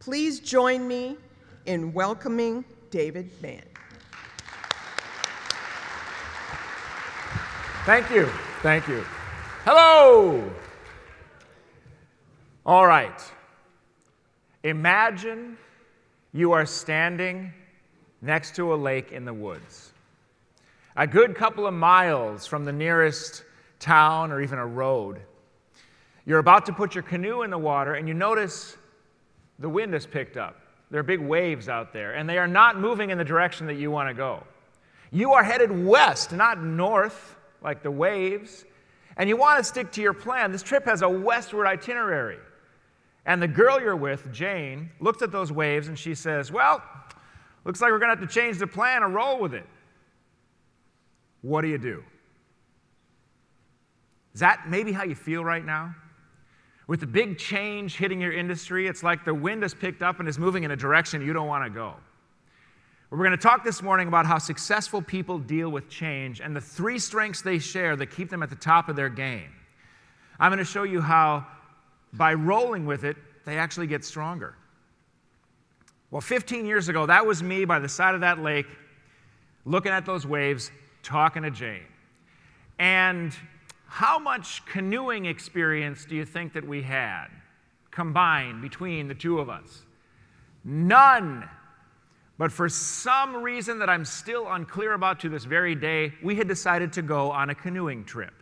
Please join me in welcoming David Mann. Thank you. Thank you. Hello. All right. Imagine you are standing next to a lake in the woods, a good couple of miles from the nearest town or even a road. You're about to put your canoe in the water, and you notice the wind has picked up. There are big waves out there, and they are not moving in the direction that you want to go. You are headed west, not north, like the waves, and you want to stick to your plan. This trip has a westward itinerary. And the girl you're with, Jane, looks at those waves and she says, well, looks like we're going to have to change the plan and roll with it. What do you do? Is that maybe how you feel right now? With the big change hitting your industry, it's like the wind has picked up and is moving in a direction you don't want to go. We're going to talk this morning about how successful people deal with change and the 3 strengths they share that keep them at the top of their game. I'm going to show you how, by rolling with it, they actually get stronger. Well, 15 years ago, that was me by the side of that lake, looking at those waves, talking to Jane. And how much canoeing experience do you think that we had combined between the two of us? None. But for some reason that I'm still unclear about to this very day, we had decided to go on a canoeing trip.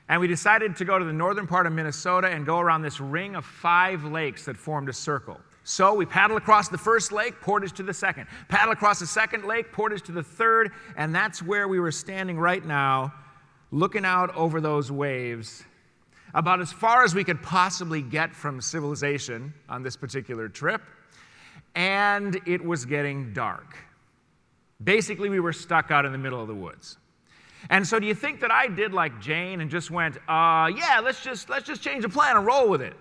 And we decided to go to the northern part of Minnesota and go around this ring of 5 lakes that formed a circle. So we paddled across the first lake, portage to the second. Paddle across the second lake, portage to the third, and that's where we were standing right now, looking out over those waves, about as far as we could possibly get from civilization on this particular trip, and it was getting dark. Basically, we were stuck out in the middle of the woods. And so do you think that I did like Jane and just went, yeah, let's just change the plan and roll with it?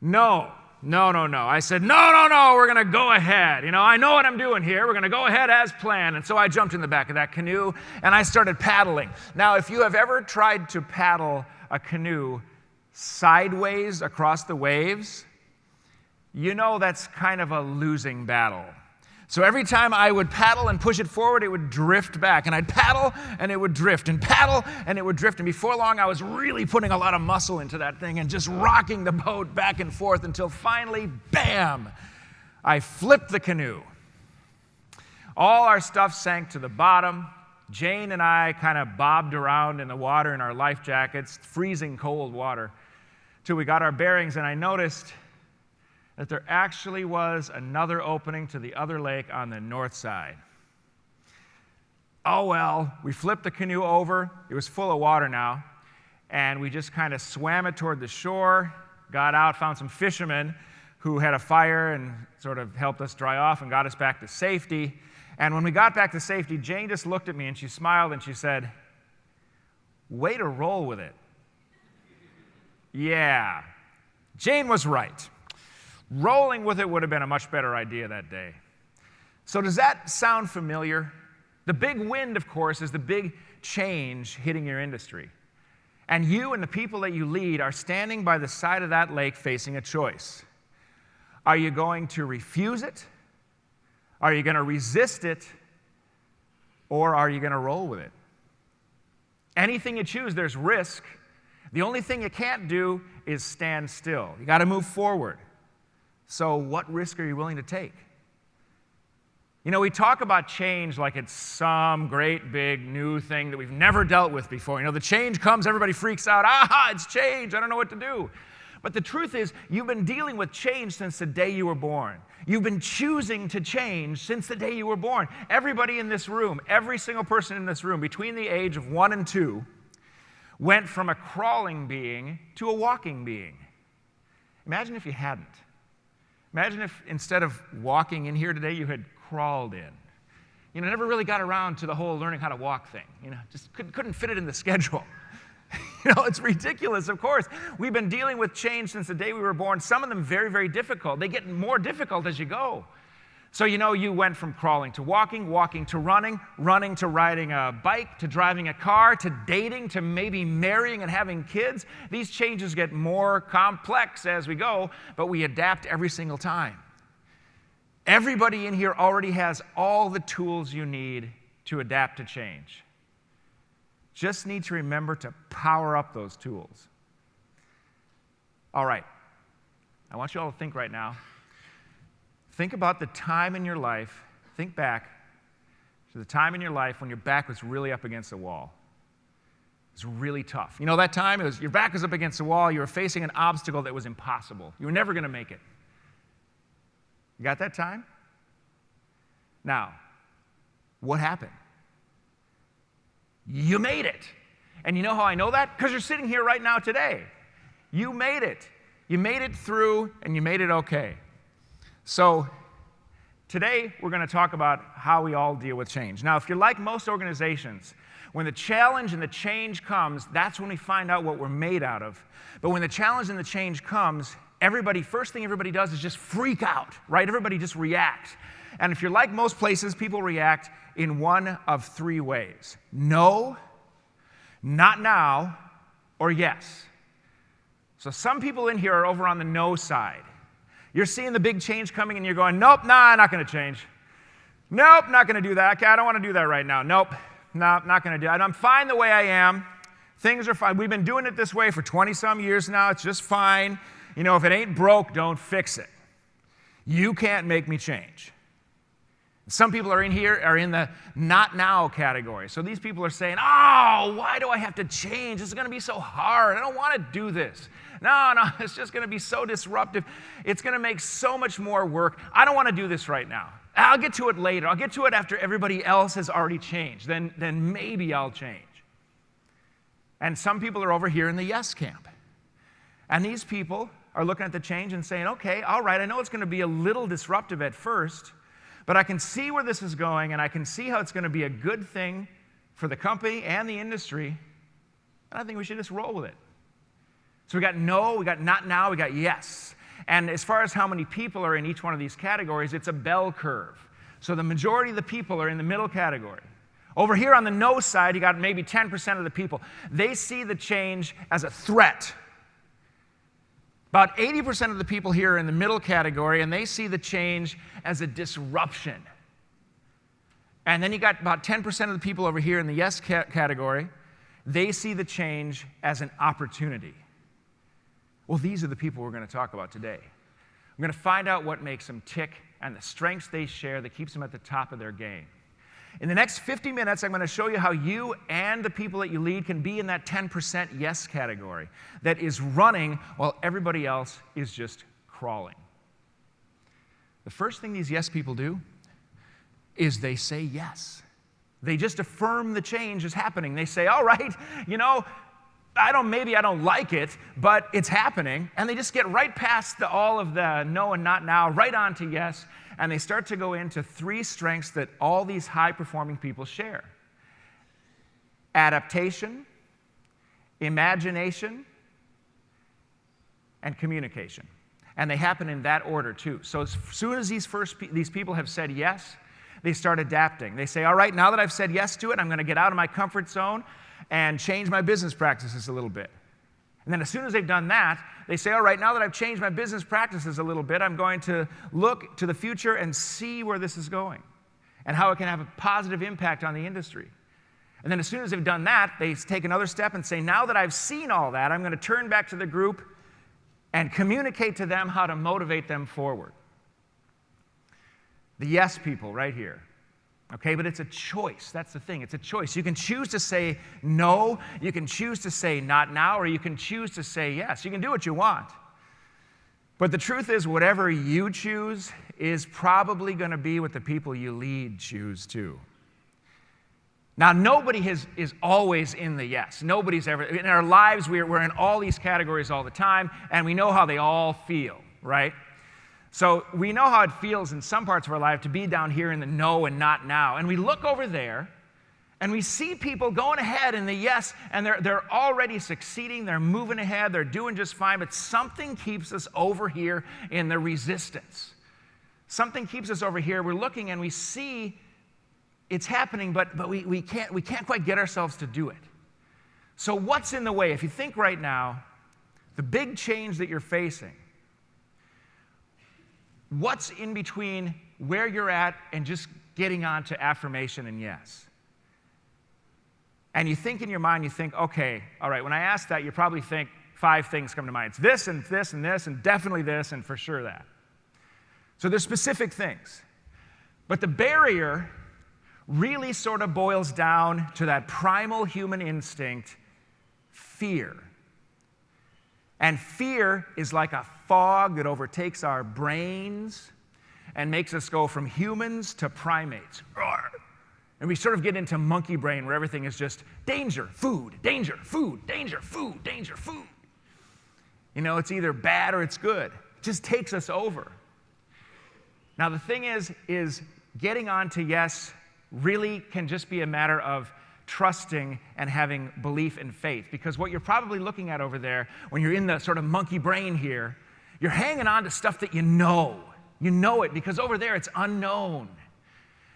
No. I said, no, we're going to go ahead. I know what I'm doing here. We're going to go ahead as planned. And so I jumped in the back of that canoe and I started paddling. Now, if you have ever tried to paddle a canoe sideways across the waves, you know that's kind of a losing battle. So every time I would paddle and push it forward, it would drift back. And I'd paddle, and it would drift, and paddle, and it would drift. And before long, I was really putting a lot of muscle into that thing and just rocking the boat back and forth until finally, bam, I flipped the canoe. All our stuff sank to the bottom. Jane and I kind of bobbed around in the water in our life jackets, freezing cold water, till we got our bearings, and I noticed that there actually was another opening to the other lake on the north side. Oh well, we flipped the canoe over. It was full of water now, and we just kind of swam it toward the shore, got out, found some fishermen who had a fire and sort of helped us dry off and got us back to safety. And when we got back to safety, Jane just looked at me and she smiled and she said, way to roll with it. Yeah, Jane was right. Rolling with it would have been a much better idea that day. So does that sound familiar? The big wind, of course, is the big change hitting your industry. And you and the people that you lead are standing by the side of that lake facing a choice. Are you going to refuse it? Are you going to resist it? Or are you going to roll with it? Anything you choose, there's risk. The only thing you can't do is stand still. You got to move forward. So what risk are you willing to take? We talk about change like it's some great big new thing that we've never dealt with before. The change comes, everybody freaks out. It's change, I don't know what to do. But the truth is, you've been dealing with change since the day you were born. You've been choosing to change since the day you were born. Everybody in this room, every single person in this room, between the age of 1 and 2, went from a crawling being to a walking being. Imagine if you hadn't. Imagine if instead of walking in here today, you had crawled in. Never really got around to the whole learning how to walk thing. Just couldn't fit it in the schedule. It's ridiculous, of course. We've been dealing with change since the day we were born. Some of them very, very difficult. They get more difficult as you go. So you went from crawling to walking, walking to running, running to riding a bike, to driving a car, to dating, to maybe marrying and having kids. These changes get more complex as we go, but we adapt every single time. Everybody in here already has all the tools you need to adapt to change. Just need to remember to power up those tools. All right, I want you all to think right now. Think about the time in your life, think back to the time in your life when your back was really up against the wall. It was really tough. You know that time? Your back was up against the wall, you were facing an obstacle that was impossible. You were never going to make it. You got that time? Now, what happened? You made it. And you know how I know that? Because you're sitting here right now today. You made it. You made it through, and you made it okay. So today, we're going to talk about how we all deal with change. Now, if you're like most organizations, when the challenge and the change comes, that's when we find out what we're made out of. But when the challenge and the change comes, first thing everybody does is just freak out, right? Everybody just reacts. And if you're like most places, people react in one of three ways: no, not now, or yes. So some people in here are over on the no side. You're seeing the big change coming and you're going, nope, nah, not going to change. Nope, not going to do that. Okay, I don't want to do that right now. Nope, not going to do that. I'm fine the way I am. Things are fine. We've been doing it this way for 20-some years now. It's just fine. If it ain't broke, don't fix it. You can't make me change. Some people are in the not now category. So these people are saying, oh, why do I have to change? This is going to be so hard. I don't want to do this. No, it's just going to be so disruptive. It's going to make so much more work. I don't want to do this right now. I'll get to it later. I'll get to it after everybody else has already changed. Then maybe I'll change. And some people are over here in the yes camp. And these people are looking at the change and saying, okay, all right, I know it's going to be a little disruptive at first, but I can see where this is going, and I can see how it's going to be a good thing for the company and the industry, and I think we should just roll with it. So we got no, we got not now, we got yes. And as far as how many people are in each one of these categories, it's a bell curve. So the majority of the people are in the middle category. Over here on the no side, you got maybe 10% of the people. They see the change as a threat. About 80% of the people here are in the middle category, and they see the change as a disruption. And then you got about 10% of the people over here in the yes category. They see the change as an opportunity. Well, these are the people we're going to talk about today. We're going to find out what makes them tick and the strengths they share that keeps them at the top of their game. In the next 50 minutes, I'm going to show you how you and the people that you lead can be in that 10% yes category that is running while everybody else is just crawling. The first thing these yes people do is they say yes. They just affirm the change is happening. They say, all right, maybe I don't like it, but it's happening. And they just get right past all of the no and not now, right on to yes. And they start to go into three strengths that all these high-performing people share: adaptation, imagination, and communication. And they happen in that order, too. So as soon as these people have said yes, they start adapting. They say, all right, now that I've said yes to it, I'm going to get out of my comfort zone and change my business practices a little bit. And then as soon as they've done that, they say, all right, now that I've changed my business practices a little bit, I'm going to look to the future and see where this is going and how it can have a positive impact on the industry. And then as soon as they've done that, they take another step and say, now that I've seen all that, I'm going to turn back to the group and communicate to them how to motivate them forward. The yes people right here. Okay, but it's a choice. That's the thing. It's a choice. You can choose to say no, you can choose to say not now, or you can choose to say yes. You can do what you want. But the truth is, whatever you choose is probably going to be what the people you lead choose too. Now, nobody is always in the yes. Nobody's ever. In our lives, we're in all these categories all the time, and we know how they all feel, right? So we know how it feels in some parts of our life to be down here in the no and not now. And we look over there, and we see people going ahead in the yes, and they're already succeeding, they're moving ahead, they're doing just fine, but something keeps us over here in the resistance. Something keeps us over here. We're looking and we see it's happening, but we can't quite get ourselves to do it. So what's in the way? If you think right now, the big change that you're facing, what's in between where you're at and just getting on to affirmation and yes? And you think in your mind, you think, okay, all right, when I ask that, you probably think 5 things come to mind. It's this and this and this and definitely this and for sure that. So there's specific things. But the barrier really sort of boils down to that primal human instinct, fear. And fear is like a fog that overtakes our brains and makes us go from humans to primates. Roar. And we sort of get into monkey brain where everything is just danger, food, danger, food, danger, food, danger, food. You know, it's either bad or it's good. It just takes us over. Now, the thing is getting on to yes really can just be a matter of trusting and having belief and faith. Because what you're probably looking at over there, when you're in the sort of monkey brain here, you're hanging on to stuff that you know. You know it because over there it's unknown.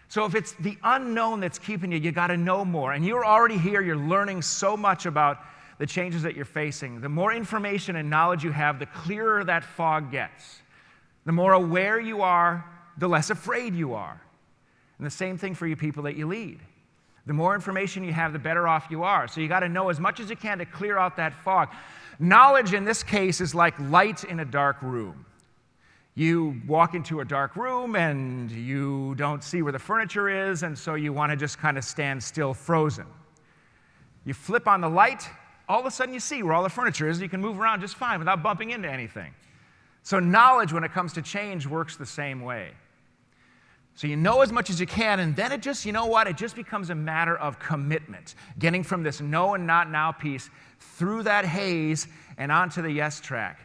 So if it's the unknown that's keeping you, you got to know more. And you're already here, you're learning so much about the changes that you're facing. The more information and knowledge you have, the clearer that fog gets. The more aware you are, the less afraid you are. And the same thing for you people that you lead. The more information you have, the better off you are. So you got to know as much as you can to clear out that fog. Knowledge in this case is like light in a dark room. You walk into a dark room and you don't see where the furniture is, and so you want to just kind of stand still, frozen. You flip on the light, all of a sudden you see where all the furniture is, and you can move around just fine without bumping into anything. So knowledge, when it comes to change, works the same way. So you know as much as you can, and then it just, you know what, it just becomes a matter of commitment. Getting from this no and not now piece through that haze and onto the yes track.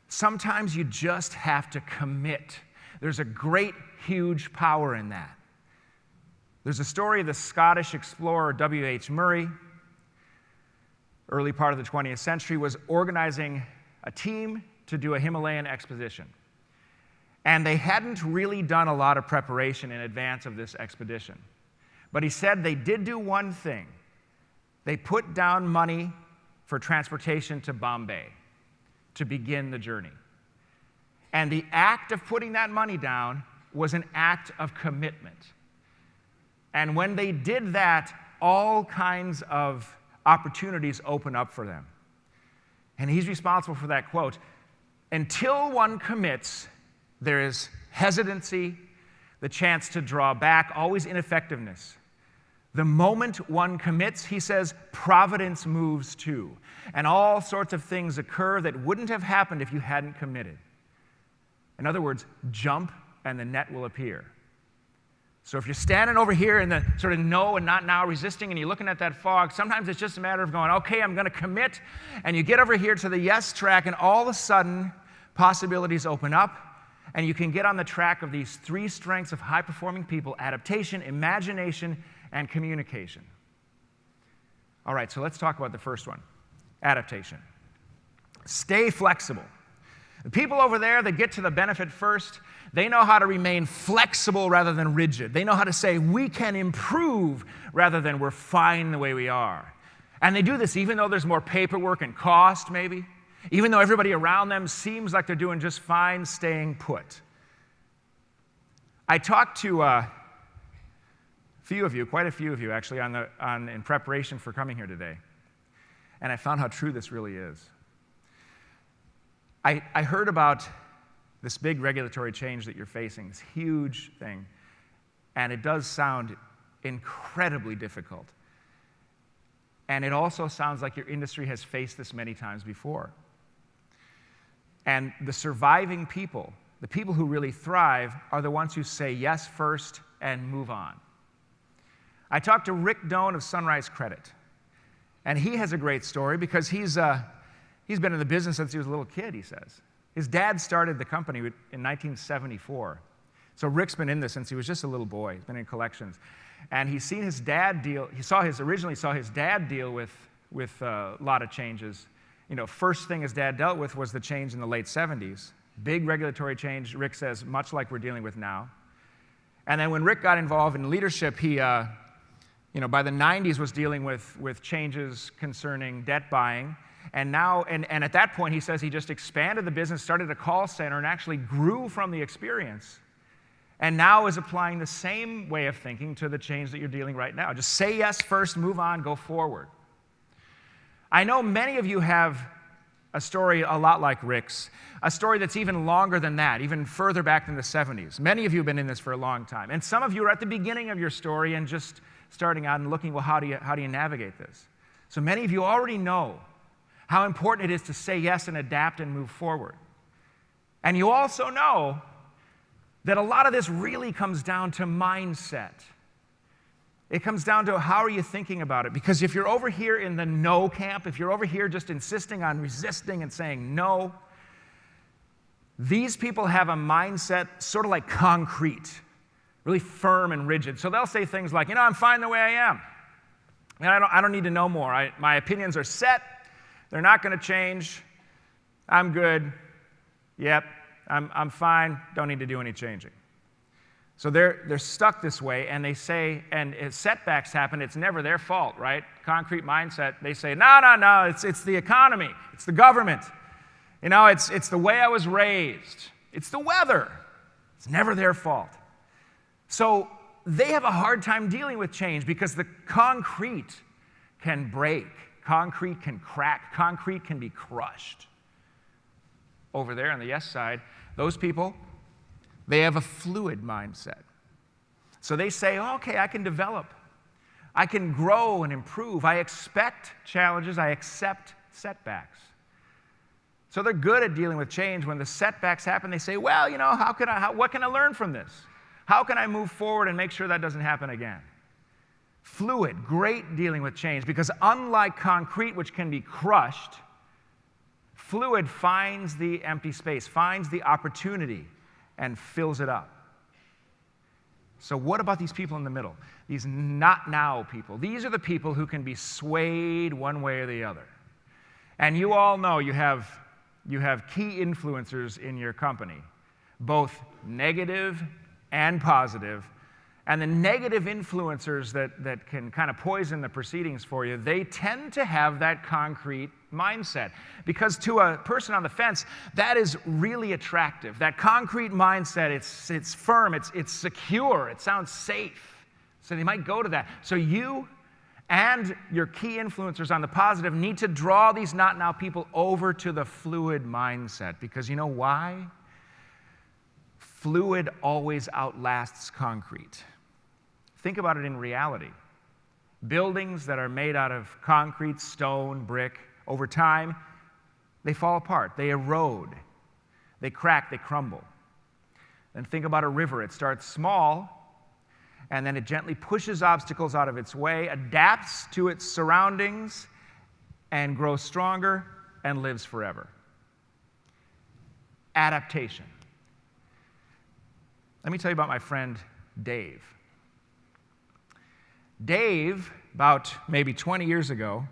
Sometimes you just have to commit. There's a great, huge power in that. There's a story of the Scottish explorer W.H. Murray, early part of the 20th century, was organizing a team to do a Himalayan expedition. And they hadn't really done a lot of preparation in advance of this expedition. But he said they did do one thing. They put down money for transportation to Bombay to begin the journey. And the act of putting that money down was an act of commitment. And when they did that, all kinds of opportunities open up for them. And he's responsible for that quote. Until one commits, there is hesitancy, the chance to draw back, always ineffectiveness. The moment one commits, he says, providence moves too. And all sorts of things occur that wouldn't have happened if you hadn't committed. In other words, jump and the net will appear. So if you're standing over here in the sort of no and not now resisting and you're looking at that fog, sometimes it's just a matter of going, okay, I'm going to commit. And you get over here to the yes track and all of a sudden possibilities open up and you can get on the track of these 3 strengths of high-performing people: adaptation, imagination, and communication. All right, so let's talk about the first one, adaptation. Stay flexible. The people over there that get to the benefit first, they know how to remain flexible rather than rigid. They know how to say, we can improve rather than we're fine the way we are. And they do this even though there's more paperwork and cost, maybe. Even though everybody around them seems like they're doing just fine staying put. I talked to quite a few of you actually, in preparation for coming here today. And I found how true this really is. I heard about this big regulatory change that you're facing, this huge thing, and it does sound incredibly difficult. And it also sounds like your industry has faced this many times before. And the surviving people, the people who really thrive, are the ones who say yes first and move on. I talked to Rick Doan of Sunrise Credit, and he has a great story because he's been in the business since he was a little kid, he says. His dad started the company in 1974. So Rick's been in this since he was just a little boy. He's been in collections. And he's seen his dad deal, originally saw his dad deal with a lot of changes. You know, first thing his dad dealt with was the change in the late 70s. Big regulatory change, Rick says, much like we're dealing with now. And then when Rick got involved in leadership, he, by the 90s was dealing with changes concerning debt buying. And now, and at that point, he says he just expanded the business, started a call center, and actually grew from the experience. And now is applying the same way of thinking to the change that you're dealing right now. Just say yes first, move on, go forward. I know many of you have a story a lot like Rick's, a story that's even longer than that, even further back than the 70s. Many of you have been in this for a long time. And some of you are at the beginning of your story and just starting out and looking, well, how do you navigate this? So many of you already know how important it is to say yes and adapt and move forward. And you also know that a lot of this really comes down to mindset. It comes down to how are you thinking about it? Because if you're over here in the no camp, if you're over here just insisting on resisting and saying no, these people have a mindset sort of like concrete, really firm and rigid. So they'll say things like, I'm fine the way I am. And I don't need to know more. My opinions are set. They're not going to change. I'm good. Yep, I'm fine. Don't need to do any changing. So they're stuck this way, and they say, and if setbacks happen, it's never their fault, right? Concrete mindset, they say, no, it's the economy. It's the government. It's the way I was raised. It's the weather. It's never their fault. So they have a hard time dealing with change because the concrete can break. Concrete can crack. Concrete can be crushed. Over there on the yes side, those people, they have a fluid mindset. So they say, okay, I can develop. I can grow and improve. I expect challenges. I accept setbacks. So they're good at dealing with change. When the setbacks happen, they say, well, what can I learn from this? How can I move forward and make sure that doesn't happen again? Fluid, great dealing with change, because unlike concrete, which can be crushed, fluid finds the empty space, finds the opportunity, and fills it up. So what about these people in the middle? These not now people. These are the people who can be swayed one way or the other. And you all know you have key influencers in your company, both negative and positive. And the negative influencers that can kind of poison the proceedings for you, they tend to have that concrete mindset. Because to a person on the fence, that is really attractive. That concrete mindset, it's firm, it's secure, it sounds safe. So they might go to that. So you and your key influencers on the positive need to draw these not now people over to the fluid mindset. Because you know why? Fluid always outlasts concrete. Think about it in reality. Buildings that are made out of concrete, stone, brick, over time, they fall apart, they erode, they crack, they crumble. And think about a river. It starts small, and then it gently pushes obstacles out of its way, adapts to its surroundings, and grows stronger and lives forever. Adaptation. Let me tell you about my friend Dave. Dave, about maybe 20 years ago,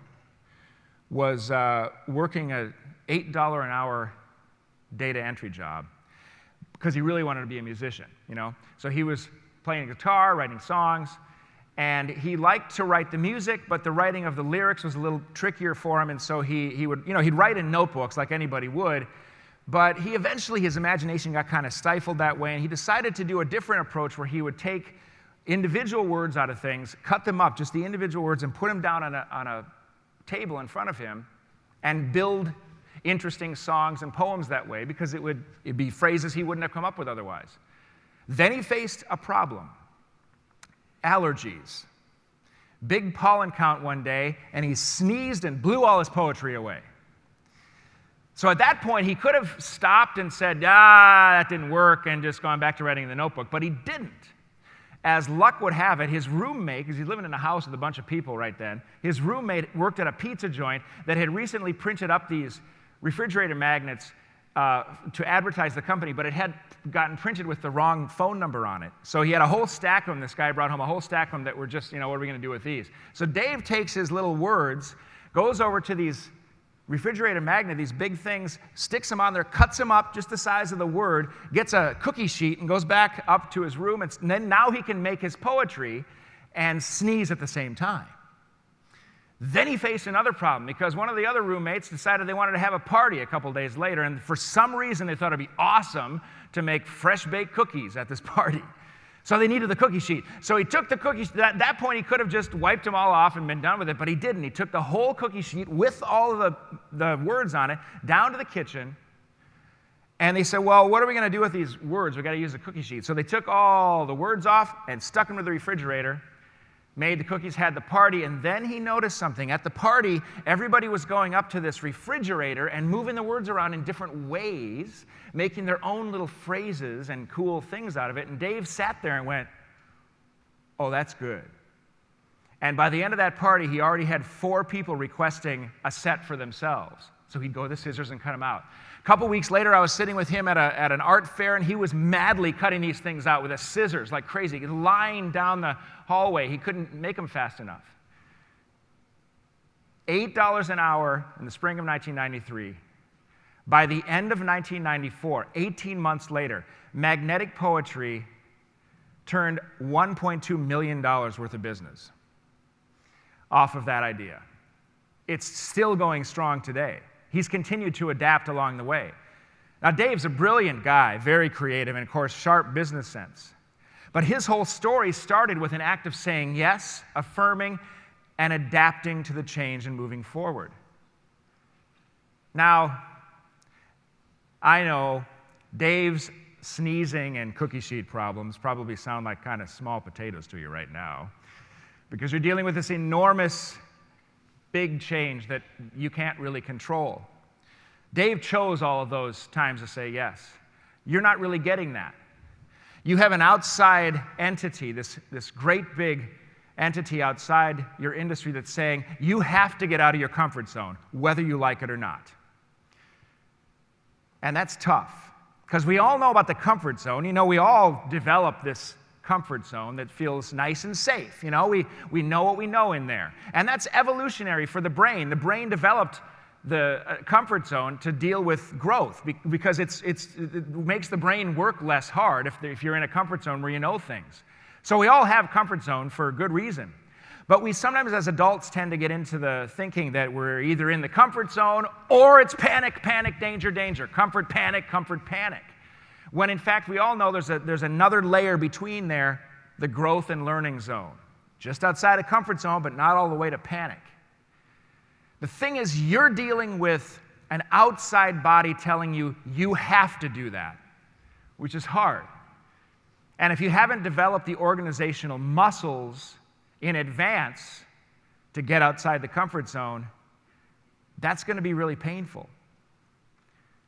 was working an $8 an hour data entry job because he really wanted to be a musician, So he was playing guitar, writing songs, and he liked to write the music, but the writing of the lyrics was a little trickier for him, and so he would, he'd write in notebooks like anybody would, but his imagination got kind of stifled that way, and he decided to do a different approach where he would take individual words out of things, cut them up, just the individual words, and put them down on a table in front of him and build interesting songs and poems that way because it'd be phrases he wouldn't have come up with otherwise. Then he faced a problem. Allergies. Big pollen count one day, and he sneezed and blew all his poetry away. So at that point, he could have stopped and said, that didn't work, and just gone back to writing in the notebook, but he didn't. As luck would have it, his roommate, because he's living in a house with a bunch of people right then, his roommate worked at a pizza joint that had recently printed up these refrigerator magnets to advertise the company, but it had gotten printed with the wrong phone number on it. So he had a whole stack of them. This guy brought home a whole stack of them that were just, what are we going to do with these? So Dave takes his little words, goes over to these refrigerator magnet, these big things, sticks them on there, cuts them up just the size of the word, gets a cookie sheet, and goes back up to his room. And then now he can make his poetry and sneeze at the same time. Then he faced another problem because one of the other roommates decided they wanted to have a party a couple days later, and for some reason they thought it'd be awesome to make fresh-baked cookies at this party. So they needed the cookie sheet. So he took the cookie sheet. At that point, he could have just wiped them all off and been done with it, but he didn't. He took the whole cookie sheet with all of the words on it down to the kitchen, and they said, well, what are we going to do with these words? We've got to use a cookie sheet. So they took all the words off and stuck them to the refrigerator, made the cookies, had the party, and then he noticed something. At the party, everybody was going up to this refrigerator and moving the words around in different ways, making their own little phrases and cool things out of it. And Dave sat there and went, oh, that's good. And by the end of that party, he already had 4 people requesting a set for themselves. So he'd go to the scissors and cut them out. A couple weeks later, I was sitting with him at an art fair, and he was madly cutting these things out with a scissors like crazy, lying down the hallway. He couldn't make them fast enough. $8 an hour in the spring of 1993. By the end of 1994, 18 months later, magnetic poetry turned $1.2 million worth of business off of that idea. It's still going strong today. He's continued to adapt along the way. Now, Dave's a brilliant guy, very creative, and of course, sharp business sense. But his whole story started with an act of saying yes, affirming, and adapting to the change and moving forward. Now, I know Dave's sneezing and cookie sheet problems probably sound like kind of small potatoes to you right now, because you're dealing with this enormous big change that you can't really control. Dave chose all of those times to say yes. You're not really getting that. You have an outside entity, this great big entity outside your industry that's saying you have to get out of your comfort zone, whether you like it or not. And that's tough, because we all know about the comfort zone. You know, we all develop this comfort zone that feels nice and safe. You know, we know what we know in there. And that's evolutionary for the brain. The brain developed the comfort zone to deal with growth because it makes the brain work less hard if you're in a comfort zone where you know things. So we all have comfort zone for a good reason. But we sometimes as adults tend to get into the thinking that we're either in the comfort zone or it's panic, panic, danger, danger, comfort, panic, when in fact we all know there's another layer between there, the growth and learning zone. Just outside of comfort zone, but not all the way to panic. The thing is, you're dealing with an outside body telling you you have to do that, which is hard. And if you haven't developed the organizational muscles in advance to get outside the comfort zone, that's going to be really painful.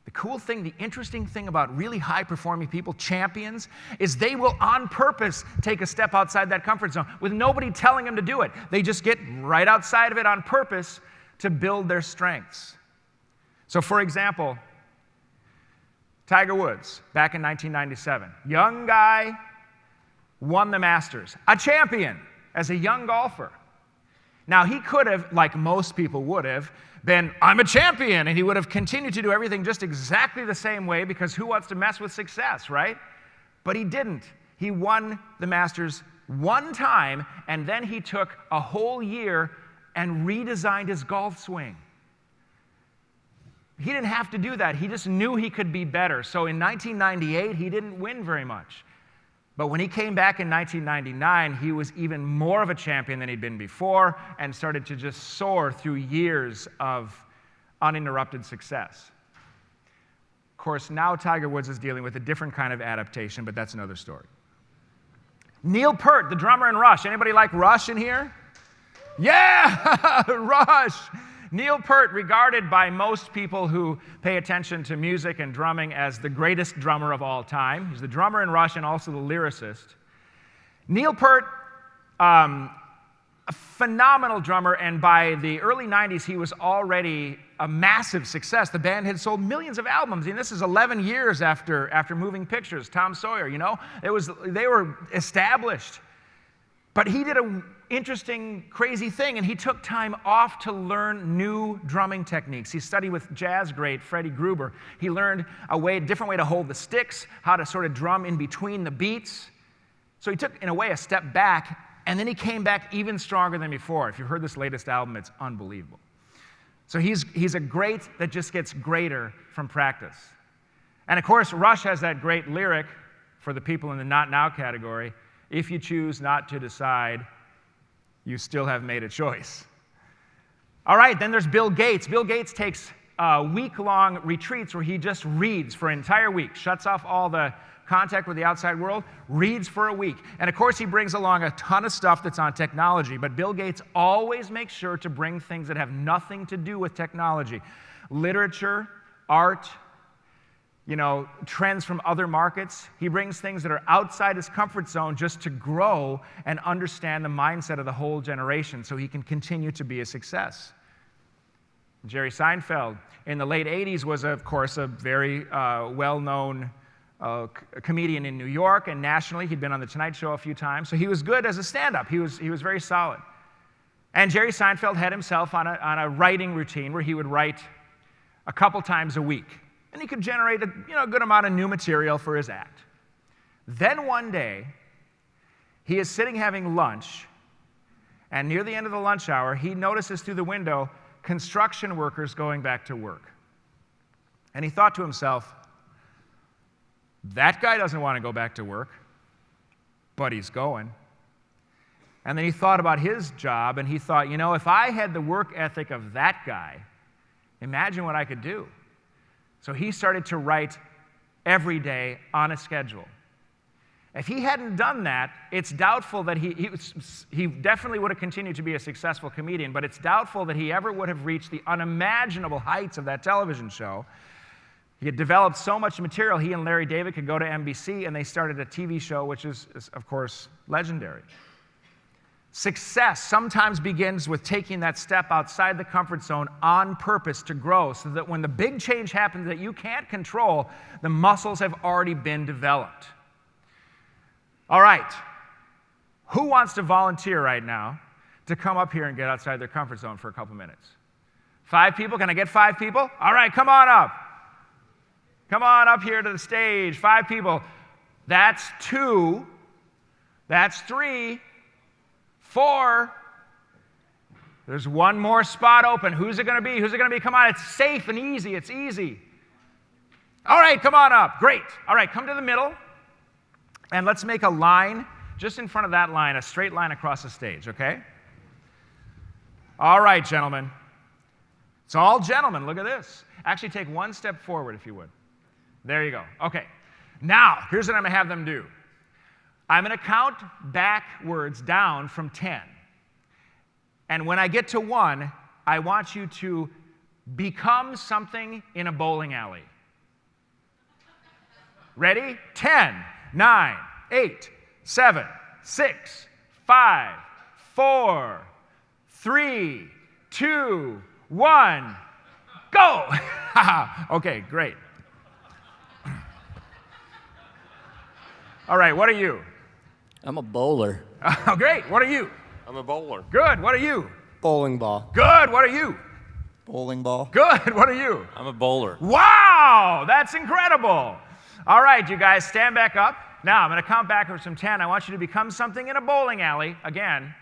The cool thing, the interesting thing about really high-performing people, champions, is they will on purpose take a step outside that comfort zone with nobody telling them to do it. They just get right outside of it on purpose to build their strengths. So, for example, Tiger Woods, back in 1997, young guy, won the Masters, a champion as a young golfer. Now, he could have, like most people would have, been, I'm a champion, and he would have continued to do everything just exactly the same way because who wants to mess with success, right? But he didn't. He won the Masters one time, and then he took a whole year and redesigned his golf swing. He didn't have to do that. He just knew he could be better. So in 1998, he didn't win very much. But when he came back in 1999, he was even more of a champion than he'd been before and started to just soar through years of uninterrupted success. Of course, now Tiger Woods is dealing with a different kind of adaptation, but that's another story. Neil Peart, the drummer in Rush. Anybody like Rush in here? Yeah, Rush. Neil Peart, regarded by most people who pay attention to music and drumming as the greatest drummer of all time. He's the drummer in Rush and also the lyricist. Neil Peart, a phenomenal drummer, and by the early 90s, he was already a massive success. The band had sold millions of albums, and this is 11 years after Moving Pictures, Tom Sawyer, you know? They were established. But he did an interesting, crazy thing, and he took time off to learn new drumming techniques. He studied with jazz great Freddie Gruber. He learned a different way to hold the sticks, how to sort of drum in between the beats. So he took, in a way, a step back, and then he came back even stronger than before. If you've heard this latest album, it's unbelievable. So he's a great that just gets greater from practice. And of course, Rush has that great lyric for the people in the not now category: if you choose not to decide, you still have made a choice. All right, then there's Bill Gates. Bill Gates takes week-long retreats where he just reads for an entire week, shuts off all the contact with the outside world, reads for a week. And of course, he brings along a ton of stuff that's on technology, but Bill Gates always makes sure to bring things that have nothing to do with technology. Literature, art, trends from other markets. He brings things that are outside his comfort zone just to grow and understand the mindset of the whole generation so he can continue to be a success. Jerry Seinfeld in the late 80s was, of course, a very well-known comedian in New York and nationally. He'd been on The Tonight Show a few times, so he was good as a stand-up. He was very solid. And Jerry Seinfeld had himself on a writing routine where he would write a couple times a week. And he could generate a good amount of new material for his act. Then one day, he is sitting having lunch, and near the end of the lunch hour, he notices through the window construction workers going back to work. And he thought to himself, that guy doesn't want to go back to work, but he's going. And then he thought about his job, and he thought, if I had the work ethic of that guy, imagine what I could do. So he started to write every day on a schedule. If he hadn't done that, it's doubtful that he definitely would have continued to be a successful comedian, but it's doubtful that he ever would have reached the unimaginable heights of that television show. He had developed so much material, he and Larry David could go to NBC, and they started a TV show, which is of course, legendary. Success sometimes begins with taking that step outside the comfort zone on purpose to grow, so that when the big change happens that you can't control, the muscles have already been developed. All right, who wants to volunteer right now to come up here and get outside their comfort zone for a couple minutes? 5 people? Can I get 5 people? All right, come on up. Come on up here to the stage. 5 people. That's 2. That's 3. 4. There's 1 more spot open. Who's it going to be? Who's it going to be? Come on, it's safe and easy. It's easy. All right, come on up. Great. All right, come to the middle. And let's make a line just in front of that line, a straight line across the stage, okay? All right, gentlemen. It's all gentlemen. Look at this. Actually, take 1 step forward, if you would. There you go. Okay. Now, here's what I'm going to have them do. I'm going to count backwards down from 10. And when I get to 1, I want you to become something in a bowling alley. Ready? 10, 9, 8, 7, 6, 5, 4, 3, 2, 1. Go! Okay, great. All right, what are you? I'm a bowler. Oh, great. What are you? I'm a bowler. Good. What are you? Bowling ball. Good. What are you? Bowling ball. Good. What are you? I'm a bowler. Wow, that's incredible. All right, you guys, stand back up. Now, I'm going to count backwards from 10. I want you to become something in a bowling alley, again,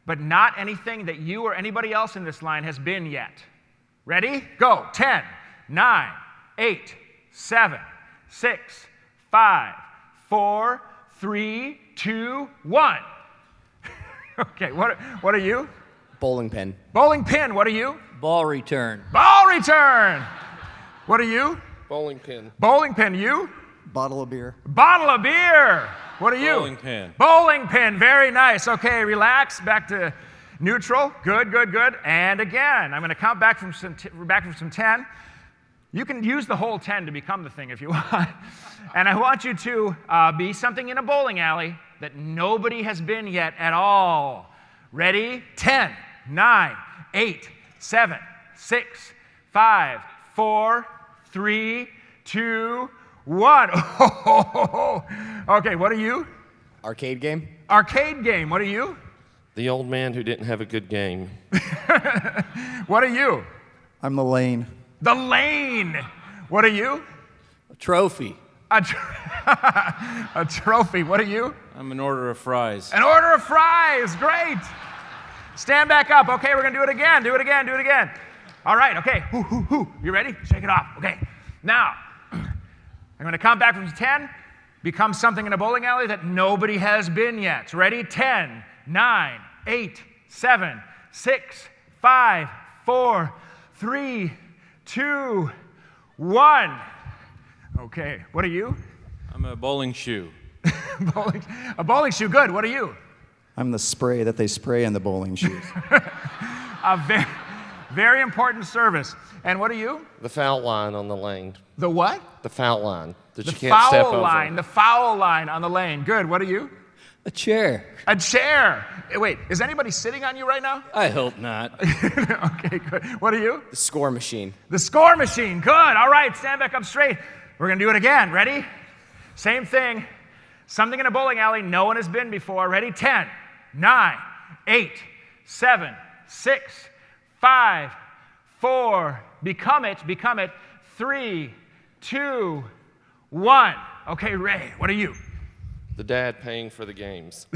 but not anything that you or anybody else in this line has been yet. Ready? Go. 10, 9, 8, 7, 6, 5, 4, 3, 2, 1. Okay, what are you? Bowling pin. Bowling pin, what are you? Ball return. Ball return. What are you? Bowling pin. Bowling pin, you? Bottle of beer. Bottle of beer. What are you? Bowling pin. Bowling pin, very nice. Okay, relax, back to neutral. Good, good, good. And again, I'm going to count back from some 10. You can use the whole 10 to become the thing if you want. And I want you to be something in a bowling alley that nobody has been yet at all. Ready? 10, 9, 8, 7, 6, 5, 4, 3, 2, 1. Okay, what are you? Arcade game? Arcade game. What are you? The old man who didn't have a good game. What are you? I'm the lane. The lane. What are you? A trophy. A trophy. What are you? I'm an order of fries. An order of fries. Great. Stand back up. Okay, we're going to do it again. Do it again. Do it again. All right. Okay. You ready? Shake it off. Okay. Now, I'm going to count back from 10. Become something in a bowling alley that nobody has been yet. Ready? 10, 9, 8, 7, 6, 5, 4, 3, 2, 1. Okay. What are you? I'm a bowling shoe. A bowling shoe. Good. What are you? I'm the spray that they spray in the bowling shoes. A very, very important service. And what are you? The foul line on the lane. The what? The foul line that The you can't step foul over. line. The foul line on the lane. Good. What are you? A chair. A chair. Wait, is anybody sitting on you right now? I hope not. Okay, good. What are you? The score machine. The score machine. Good. All right, stand back up straight. We're going to do it again. Ready? Same thing. Something in a bowling alley no one has been before. Ready? 10, 9, 8, 7, 6, 5, 4. Become it. 3, 2, 1. Okay, Ray, what are you? The dad paying for the games.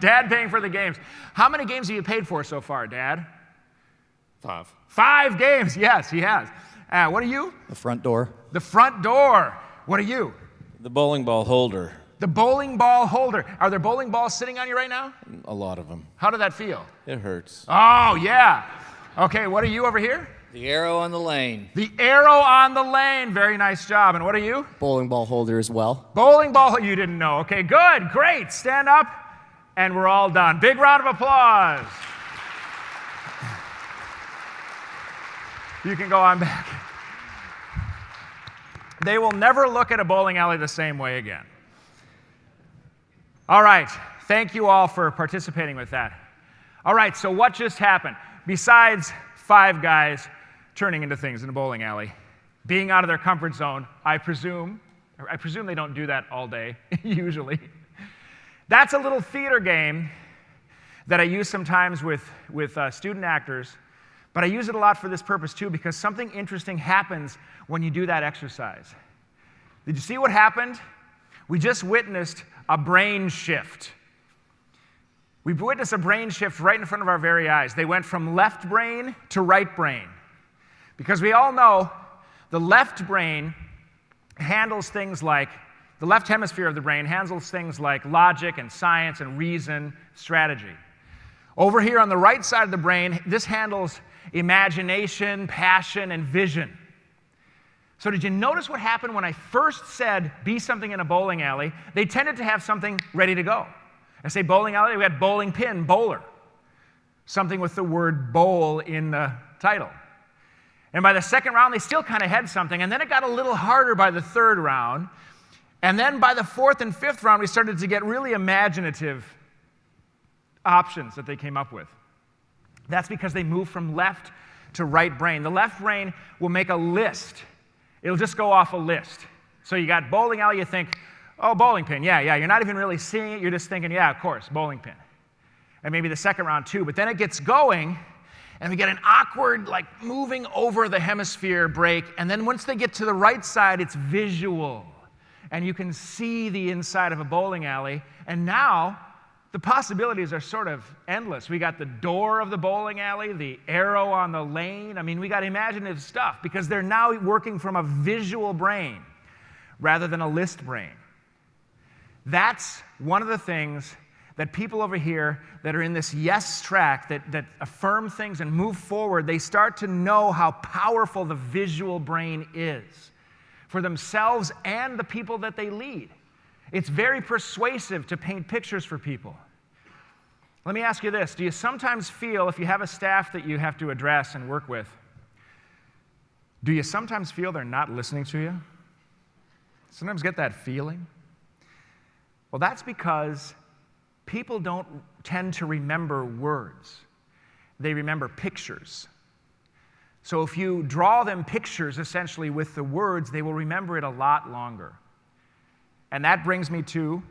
Dad paying for the games. How many games have you paid for so far, Dad? 5. 5 games. Yes, he has. What are you? The front door. The front door. What are you? The bowling ball holder. The bowling ball holder. Are there bowling balls sitting on you right now? A lot of them. How did that feel? It hurts. Oh, yeah. Okay, what are you over here? The arrow on the lane. The arrow on the lane. Very nice job. And what are you? Bowling ball holder as well. Bowling ball. You didn't know. Okay, good. Great. Stand up. And we're all done. Big round of applause. You can go on back. They will never look at a bowling alley the same way again. All right. Thank you all for participating with that. All right, so what just happened? Besides 5 guys turning into things in a bowling alley, being out of their comfort zone, I presume they don't do that all day, usually. That's a little theater game that I use sometimes with student actors, but I use it a lot for this purpose too, because something interesting happens when you do that exercise. Did you see what happened? We just witnessed a brain shift. We witnessed a brain shift right in front of our very eyes. They went from left brain to right brain. Because we all know the left brain handles things like, the left hemisphere of the brain handles things like logic and science and reason, strategy. Over here on the right side of the brain, this handles imagination, passion, and vision. So did you notice what happened when I first said, be something in a bowling alley? They tended to have something ready to go. I say bowling alley, we had bowling pin, bowler. Something with the word bowl in the title. And by the second round, they still kind of had something. And then it got a little harder by the third round. And then by the 4th and 5th round, we started to get really imaginative options that they came up with. That's because they moved from left to right brain. The left brain will make a list. It'll just go off a list. So you got bowling alley, you think, oh, bowling pin, yeah. You're not even really seeing it. You're just thinking, yeah, of course, bowling pin. And maybe the second round too. But then it gets going, and we get an awkward, like, moving over the hemisphere break. And then once they get to the right side, it's visual. And you can see the inside of a bowling alley. And now the possibilities are sort of endless. We got the door of the bowling alley, the arrow on the lane. I mean, we got imaginative stuff because they're now working from a visual brain rather than a list brain. That's one of the things that people over here that are in this yes track, that affirm things and move forward, they start to know how powerful the visual brain is for themselves and the people that they lead. It's very persuasive to paint pictures for people. Let me ask you this. Do you sometimes feel, if you have a staff that you have to address and work with, do you sometimes feel they're not listening to you? Sometimes get that feeling? Well, that's because people don't tend to remember words. They remember pictures. So if you draw them pictures, essentially, with the words, they will remember it a lot longer. And that brings me to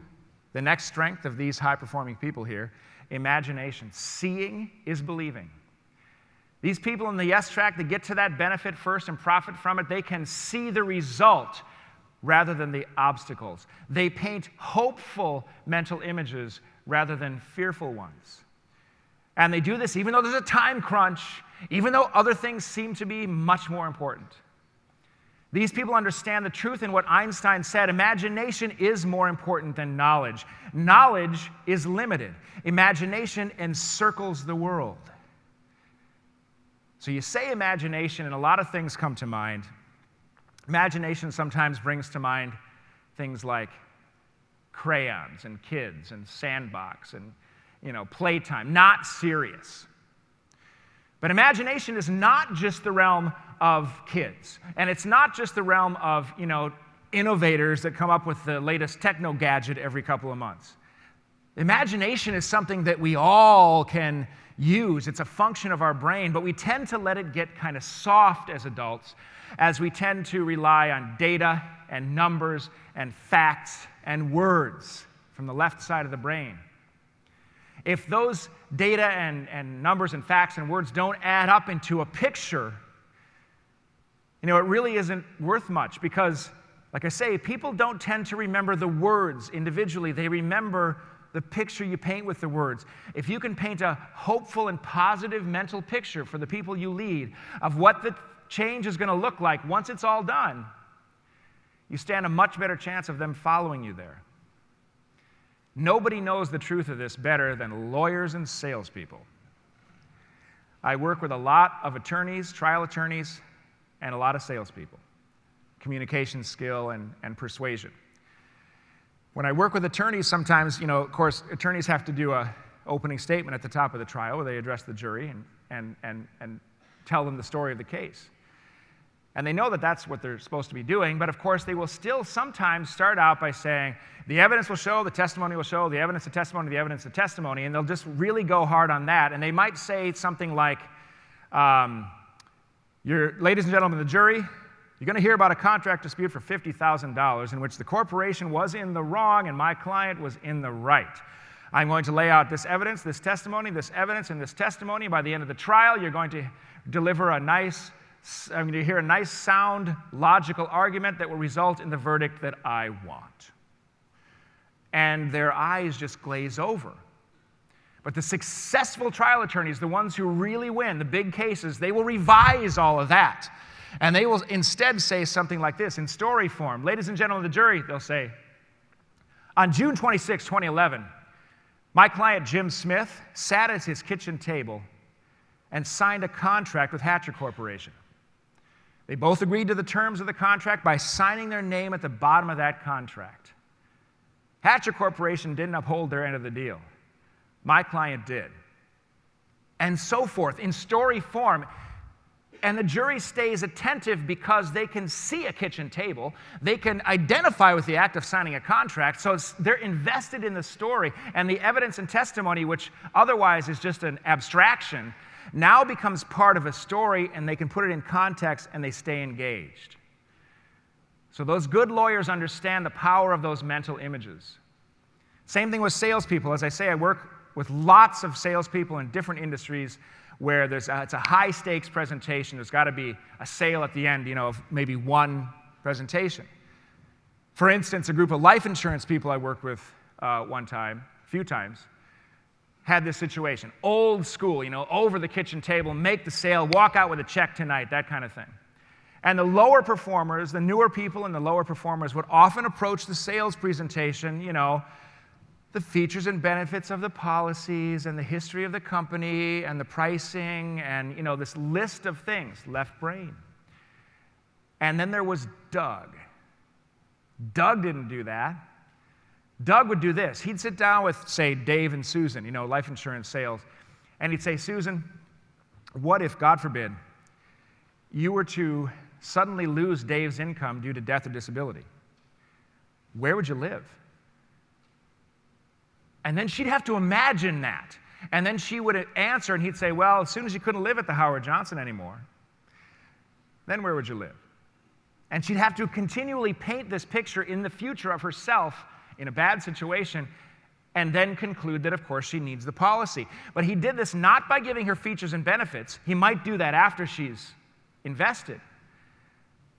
The next strength of these high-performing people here, imagination. Seeing is believing. These people in the yes track that get to that benefit first and profit from it, they can see the result rather than the obstacles. They paint hopeful mental images rather than fearful ones. And they do this even though there's a time crunch, even though other things seem to be much more important. These people understand the truth in what Einstein said: imagination is more important than knowledge. Knowledge is limited. Imagination encircles the world. So you say imagination, and a lot of things come to mind. Imagination sometimes brings to mind things like crayons and kids and sandbox and, playtime, not serious. But imagination is not just the realm of kids, and it's not just the realm of, innovators that come up with the latest techno gadget every couple of months. Imagination is something that we all can use. It's a function of our brain, but we tend to let it get kind of soft as adults, as we tend to rely on data and numbers and facts and words from the left side of the brain. If those data and numbers and facts and words don't add up into a picture, it really isn't worth much, because, like I say, people don't tend to remember the words individually. They remember the picture you paint with the words. If you can paint a hopeful and positive mental picture for the people you lead of what the change is going to look like once it's all done, you stand a much better chance of them following you there. Nobody knows the truth of this better than lawyers and salespeople. I work with a lot of attorneys, trial attorneys, and a lot of salespeople. Communication skill and persuasion. When I work with attorneys, sometimes, of course, attorneys have to do an opening statement at the top of the trial where they address the jury and tell them the story of the case. And they know that that's what they're supposed to be doing, but of course they will still sometimes start out by saying, the evidence will show, the testimony will show, the evidence, the testimony, the evidence, the testimony, and they'll just really go hard on that. And they might say something like, ladies and gentlemen of the jury, you're going to hear about a contract dispute for $50,000 in which the corporation was in the wrong and my client was in the right. I'm going to lay out this evidence, this testimony, this evidence, and this testimony. By the end of the trial, you're going to deliver I'm going to hear a nice, sound, logical argument that will result in the verdict that I want. And their eyes just glaze over. But the successful trial attorneys, the ones who really win the big cases, they will revise all of that. And they will instead say something like this in story form. Ladies and gentlemen of the jury, they'll say, on June 26, 2011, my client Jim Smith sat at his kitchen table and signed a contract with Hatcher Corporation. They both agreed to the terms of the contract by signing their name at the bottom of that contract. Hatcher Corporation didn't uphold their end of the deal. My client did. And so forth, in story form. And the jury stays attentive because they can see a kitchen table. They can identify with the act of signing a contract. So they're invested in the story. And the evidence and testimony, which otherwise is just an abstraction, now becomes part of a story, and they can put it in context, and they stay engaged. So those good lawyers understand the power of those mental images. Same thing with salespeople. As I say, I work with lots of salespeople in different industries where it's a high-stakes presentation. There's got to be a sale at the end, of maybe one presentation. For instance, a group of life insurance people I worked with a few times, had this situation. Old school, over the kitchen table, make the sale, walk out with a check tonight, that kind of thing. And the lower performers, the newer people and the lower performers would often approach the sales presentation, the features and benefits of the policies and the history of the company and the pricing and, this list of things, left brain. And then there was Doug. Doug didn't do that. Doug would do this. He'd sit down with, say, Dave and Susan, life insurance sales, and he'd say, Susan, what if, God forbid, you were to suddenly lose Dave's income due to death or disability? Where would you live? And then she'd have to imagine that. And then she would answer, and he'd say, well, as soon as you couldn't live at the Howard Johnson anymore, then where would you live? And she'd have to continually paint this picture in the future of herself in a bad situation, and then conclude that, of course, she needs the policy. But he did this not by giving her features and benefits. He might do that after she's invested.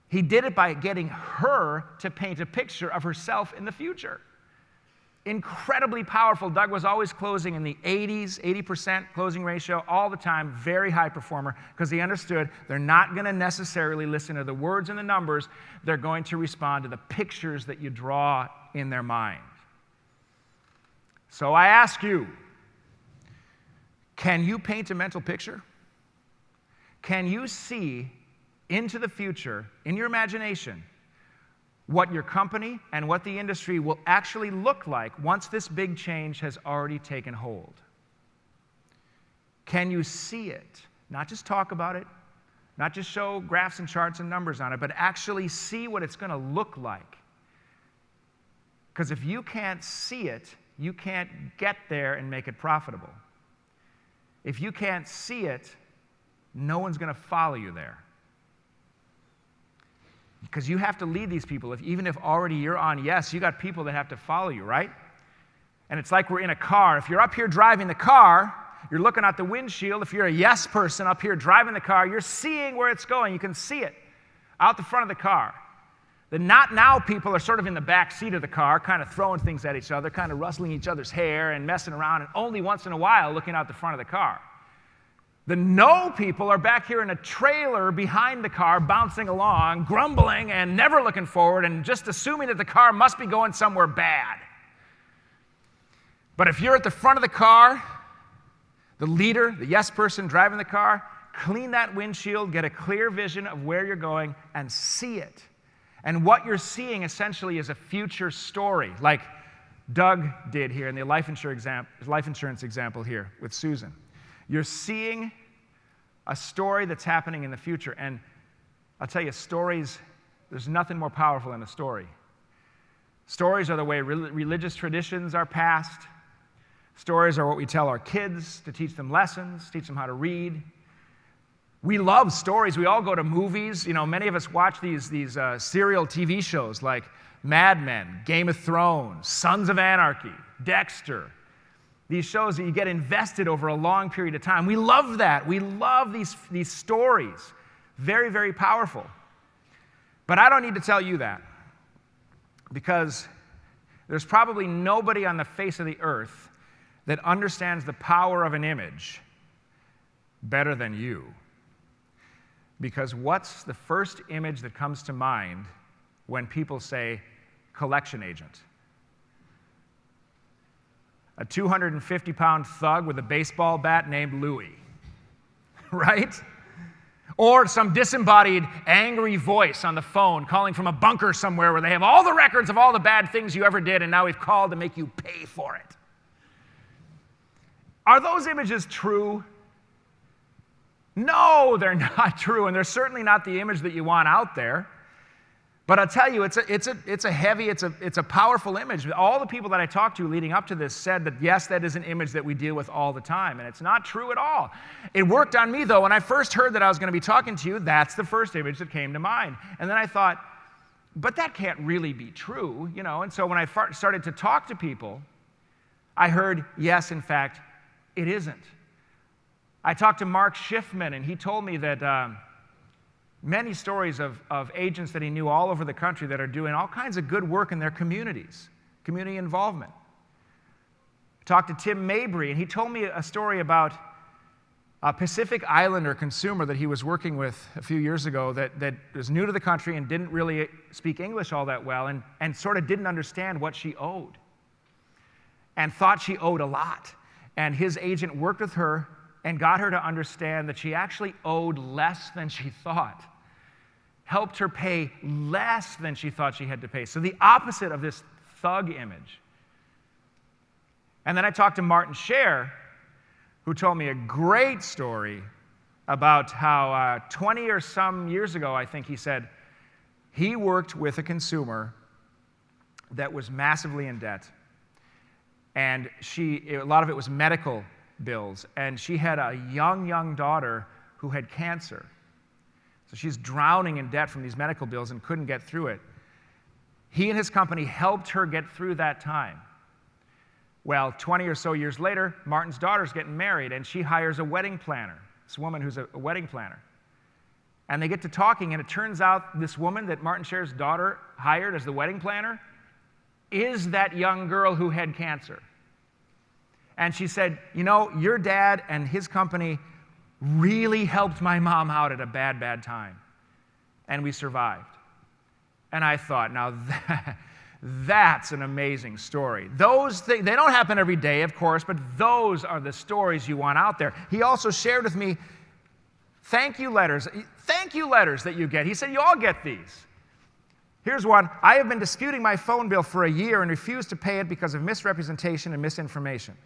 He did it by getting her to paint a picture of herself in the future. Incredibly powerful. Doug was always closing in the 80% closing ratio all the time, very high performer, because he understood they're not going to necessarily listen to the words and the numbers. They're going to respond to the pictures that you draw in their mind. So I ask you, can you paint a mental picture? Can you see into the future, in your imagination, what your company and what the industry will actually look like once this big change has already taken hold? Can you see it? Not just talk about it, not just show graphs and charts and numbers on it, but actually see what it's going to look like. Because if you can't see it, you can't get there and make it profitable. If you can't see it, no one's going to follow you there. Because you have to lead these people. Even if already you're on yes, you got people that have to follow you, right? And it's like we're in a car. If you're up here driving the car, you're looking out the windshield. If you're a yes person up here driving the car, you're seeing where it's going. You can see it out the front of the car. The not now people are sort of in the back seat of the car, kind of throwing things at each other, kind of rustling each other's hair and messing around, and only once in a while looking out the front of the car. The no people are back here in a trailer behind the car, bouncing along, grumbling, and never looking forward, and just assuming that the car must be going somewhere bad. But if you're at the front of the car, the leader, the yes person driving the car, clean that windshield, get a clear vision of where you're going, and see it. And what you're seeing essentially is a future story, like Doug did here in the life insurance example here with Susan. You're seeing a story that's happening in the future. And I'll tell you, stories, there's nothing more powerful than a story. Stories are the way religious traditions are passed. Stories are what we tell our kids to teach them lessons, teach them how to read. We love stories. We all go to movies. You know, many of us watch these serial TV shows like Mad Men, Game of Thrones, Sons of Anarchy, Dexter. These shows that you get invested over a long period of time. We love that. We love these stories. Very, very powerful. But I don't need to tell you that, because there's probably nobody on the face of the earth that understands the power of an image better than you. Because what's the first image that comes to mind when people say collection agent? A 250-pound thug with a baseball bat named Louie, right? Or some disembodied, angry voice on the phone calling from a bunker somewhere where they have all the records of all the bad things you ever did, and now we've called to make you pay for it. Are those images true? No, they're not true, and they're certainly not the image that you want out there. But I'll tell you, it's a powerful image. All the people that I talked to leading up to this said that, yes, that is an image that we deal with all the time, and it's not true at all. It worked on me, though. When I first heard that I was going to be talking to you, that's the first image that came to mind. And then I thought, but that can't really be true, you know? And so when I started to talk to people, I heard, yes, in fact, it isn't. I talked to Mark Schiffman, and he told me that many stories of agents that he knew all over the country that are doing all kinds of good work in their communities, community involvement. I talked to Tim Mabry, and he told me a story about a Pacific Islander consumer that he was working with a few years ago that was new to the country and didn't really speak English all that well, and sort of didn't understand what she owed and thought she owed a lot. And his agent worked with her and got her to understand that she actually owed less than she thought. Helped her pay less than she thought she had to pay. So the opposite of this thug image. And then I talked to Martin Scher, who told me a great story about how 20 or some years ago, I think he said, he worked with a consumer that was massively in debt. And a lot of it was medical bills. And she had a young daughter who had cancer. So she's drowning in debt from these medical bills and couldn't get through it. He and his company helped her get through that time. Well, 20 or so years later, Martin's daughter's getting married, and she hires a wedding planner, this woman who's a wedding planner. And they get to talking, and it turns out this woman that Martin Scher's daughter hired as the wedding planner is that young girl who had cancer. And she said, you know, your dad and his company really helped my mom out at a bad, bad time. And we survived. And I thought, now that's an amazing story. Those things, they don't happen every day, of course, but those are the stories you want out there. He also shared with me thank you letters that you get. He said, you all get these. Here's one. I have been disputing my phone bill for a year and refused to pay it because of misrepresentation and misinformation.